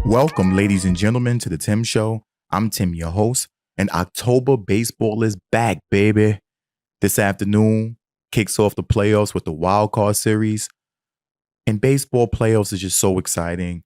Welcome, ladies and gentlemen, to the Tim Show. I'm Tim, your host, and October baseball is back, baby. This afternoon kicks off the playoffs with the wild card series. And baseball playoffs is just so exciting.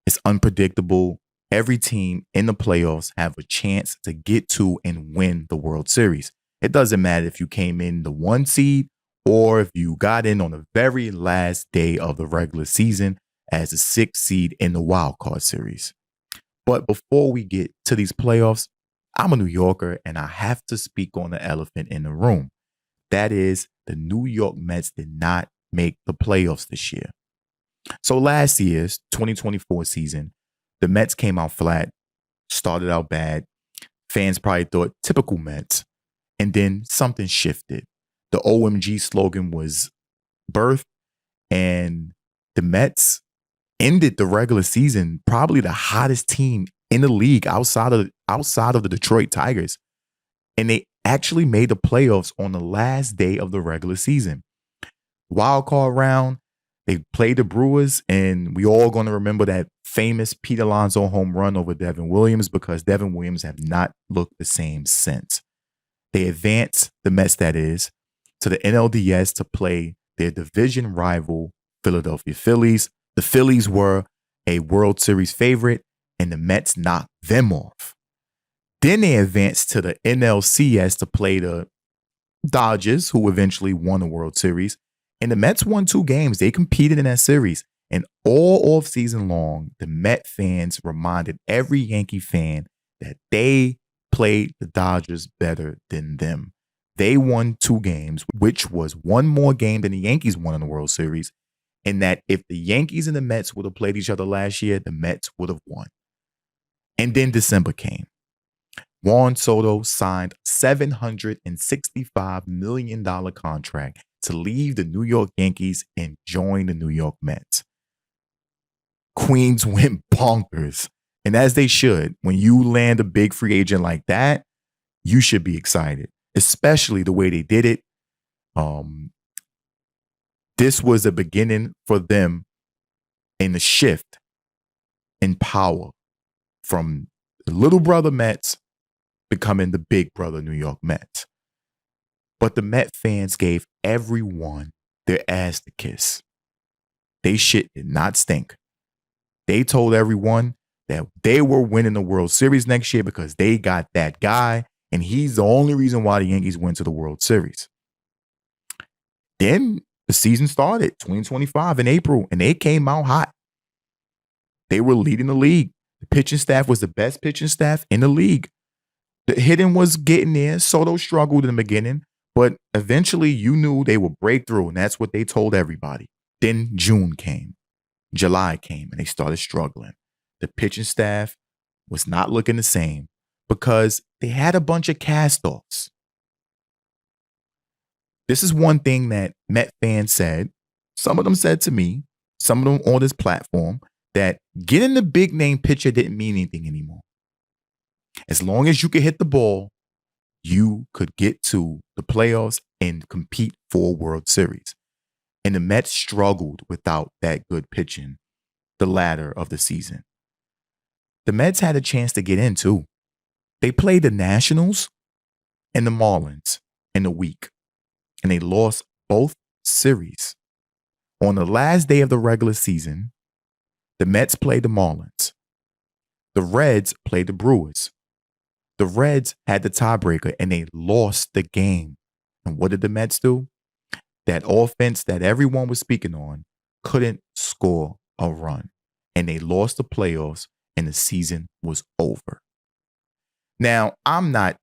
It's unpredictable. Every team in the playoffs have a chance to get to and win the World Series. It doesn't matter if you came in the 1 seed or if you got in on the very last day of the regular season as a 6 seed in the wild card series. But before we get to these playoffs, I'm a New Yorker and I have to speak on the elephant in the room. That is, the New York Mets did not make the playoffs this year. So last year's 2024 season, the Mets came out flat, started out bad. Fans probably thought typical Mets. And then something shifted. The OMG slogan was birthed, and the Mets ended the regular season probably the hottest team in the league outside of the Detroit Tigers. And they actually made the playoffs on the last day of the regular season. Wild card round, they played the Brewers, and we all going to remember that famous Pete Alonso home run over Devin Williams because Devin Williams have not looked the same since. They advanced, the Mets that is, to the NLDS to play their division rival Philadelphia Phillies. The Phillies were a World Series favorite, and the Mets knocked them off. Then they advanced to the NLCS to play the Dodgers, who eventually won the World Series. And the Mets won 2 games. They competed in that series. And all offseason long, the Met fans reminded every Yankee fan that they played the Dodgers better than them. They won 2 games, which was one more game than the Yankees won in the World Series. And that if the Yankees and the Mets would have played each other last year, the Mets would have won. And then December came. Juan Soto signed a $765 million contract to leave the New York Yankees and join the New York Mets. Queens went bonkers. And as they should, when you land a big free agent like that, you should be excited, especially the way they did it. This was a beginning for them in the shift in power from the little brother Mets becoming the big brother New York Mets. But the Met fans gave everyone their ass to kiss. They shit did not stink. They told everyone that they were winning the World Series next year because they got that guy, and he's the only reason why the Yankees went to the World Series. Then the season started, 2025 in April, and they came out hot. They were leading the league. The pitching staff was the best pitching staff in the league. The hitting was getting there. Soto struggled in the beginning, but eventually you knew they would break through, and that's what they told everybody. Then June came. July came, and they started struggling. The pitching staff was not looking the same because they had a bunch of cast-offs. This is one thing that Met fans said. Some of them said to me, some of them on this platform, that getting the big name pitcher didn't mean anything anymore. As long as you could hit the ball, you could get to the playoffs and compete for a World Series. And the Mets struggled without that good pitching the latter of the season. The Mets had a chance to get in too. They played the Nationals and the Marlins in a week, and they lost both series. On the last day of the regular season, the Mets played the Marlins. The Reds played the Brewers. The Reds had the tiebreaker, and they lost the game. And what did the Mets do? That offense that everyone was speaking on couldn't score a run. And they lost the playoffs, and the season was over. Now, I'm not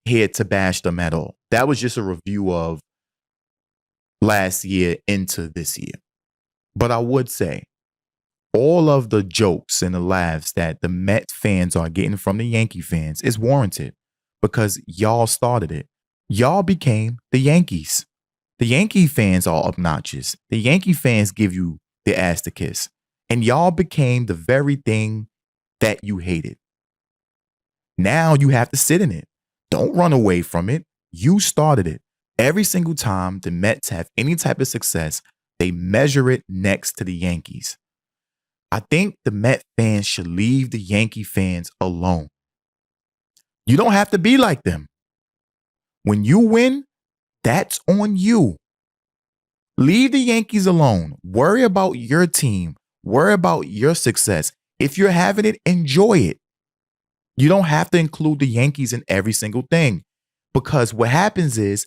here to bash them at all. That was just a review of last year into this year. But I would say all of the jokes and the laughs that the Met fans are getting from the Yankee fans is warranted because y'all started it. Y'all became the Yankees. The Yankee fans are obnoxious. The Yankee fans give you their ass to kiss. And y'all became the very thing that you hated. Now you have to sit in it. Don't run away from it. You started it. Every single time the Mets have any type of success, they measure it next to the Yankees. I think the Met fans should leave the Yankee fans alone. You don't have to be like them. When you win, that's on you. Leave the Yankees alone. Worry about your team. Worry about your success. If you're having it, enjoy it. You don't have to include the Yankees in every single thing, because what happens is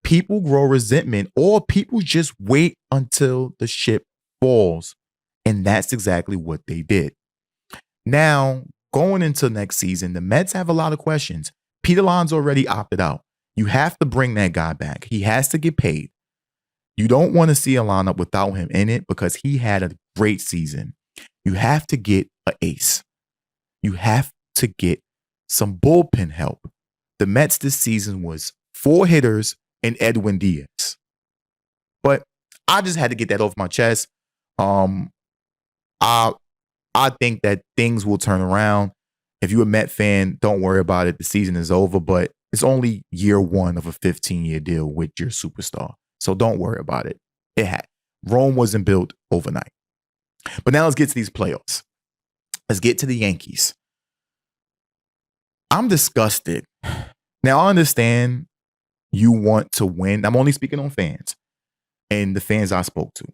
people grow resentment, or people just wait until the ship falls. And that's exactly what they did. Now, going into next season, the Mets have a lot of questions. Peter Lon's already opted out. You have to bring that guy back. He has to get paid. You don't want to see a lineup without him in it because he had a great season. You have to get an ace. You have to get some bullpen help. The Mets this season was 4 hitters and Edwin Diaz. But I just had to get that off my chest. I think that things will turn around. If you're a Met fan, don't worry about it. The season is over, but it's only year 1 of a 15-year deal with your superstar. So don't worry about it. Rome wasn't built overnight. But now let's get to these playoffs. Let's get to the Yankees. I'm disgusted. Now, I understand you want to win. I'm only speaking on fans and the fans I spoke to.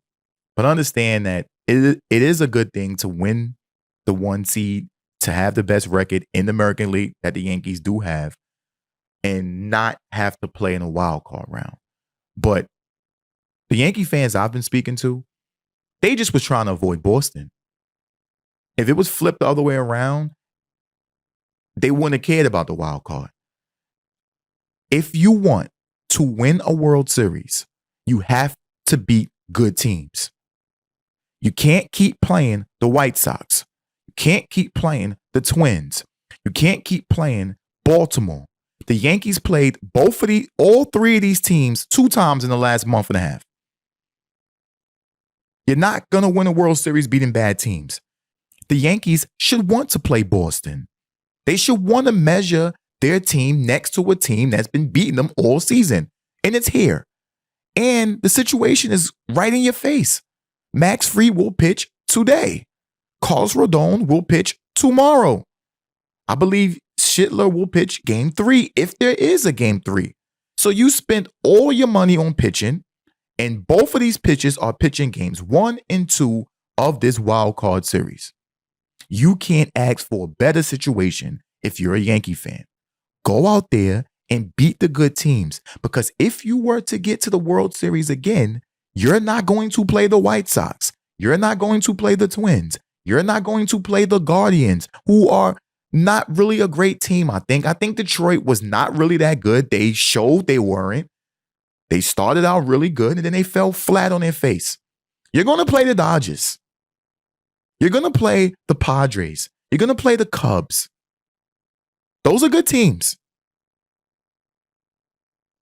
But understand that it is a good thing to win the 1 seed, to have the best record in the American League that the Yankees do have, and not have to play in a wild card round. But the Yankee fans I've been speaking to, they just was trying to avoid Boston. If it was flipped the other way around, they wouldn't have cared about the wild card. If you want to win a World Series, you have to beat good teams. You can't keep playing the White Sox. You can't keep playing the Twins. You can't keep playing Baltimore. The Yankees played all 3 of these teams 2 times in the last month and a half. You're not going to win a World Series beating bad teams. The Yankees should want to play Boston. They should want to measure their team next to a team that's been beating them all season. And it's here. And the situation is right in your face. Max Fried will pitch today. Carlos Rodon will pitch tomorrow. I believe Schindler will pitch game 3 if there is a game 3. So you spent all your money on pitching, and both of these pitchers are pitching games 1 and 2 of this wild card series. You can't ask for a better situation if you're a Yankee fan. Go out there and beat the good teams, because if you were to get to the World Series again, you're not going to play the White Sox. You're not going to play the Twins. You're not going to play the Guardians, who are not really a great team, I think. I think Detroit was not really that good. They showed they weren't. They started out really good, and then they fell flat on their face. You're going to play the Dodgers. You're going to play the Padres. You're going to play the Cubs. Those are good teams.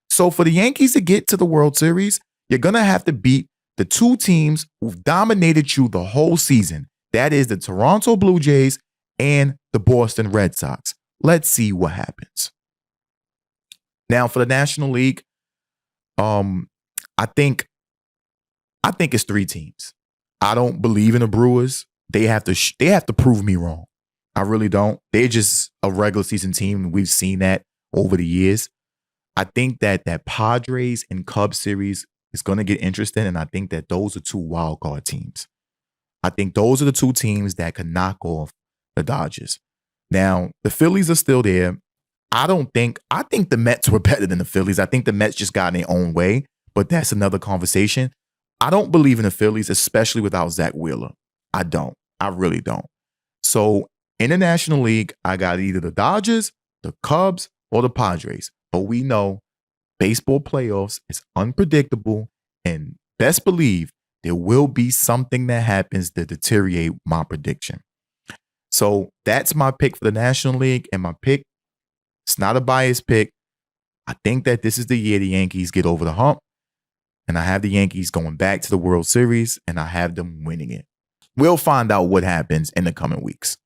So for the Yankees to get to the World Series, you're going to have to beat the 2 teams who've dominated you the whole season. That is the Toronto Blue Jays and the Boston Red Sox. Let's see what happens. Now for the National League, I think it's 3 teams. I don't believe in the Brewers. They have to prove me wrong. I really don't. They're just a regular season team. We've seen that over the years. I think that Padres and Cubs series is going to get interesting, and I think that those are 2 wild card teams. I think those are the 2 teams that can knock off the Dodgers. Now, the Phillies are still there. I think the Mets were better than the Phillies. I think the Mets just got in their own way, but that's another conversation. I don't believe in the Phillies, especially without Zach Wheeler. I don't. I really don't. So in the National League, I got either the Dodgers, the Cubs, or the Padres. But we know baseball playoffs is unpredictable, and best believe there will be something that happens to deteriorate my prediction. So that's my pick for the National League, and my pick, it's not a biased pick. I think that this is the year the Yankees get over the hump, and I have the Yankees going back to the World Series, and I have them winning it. We'll find out what happens in the coming weeks.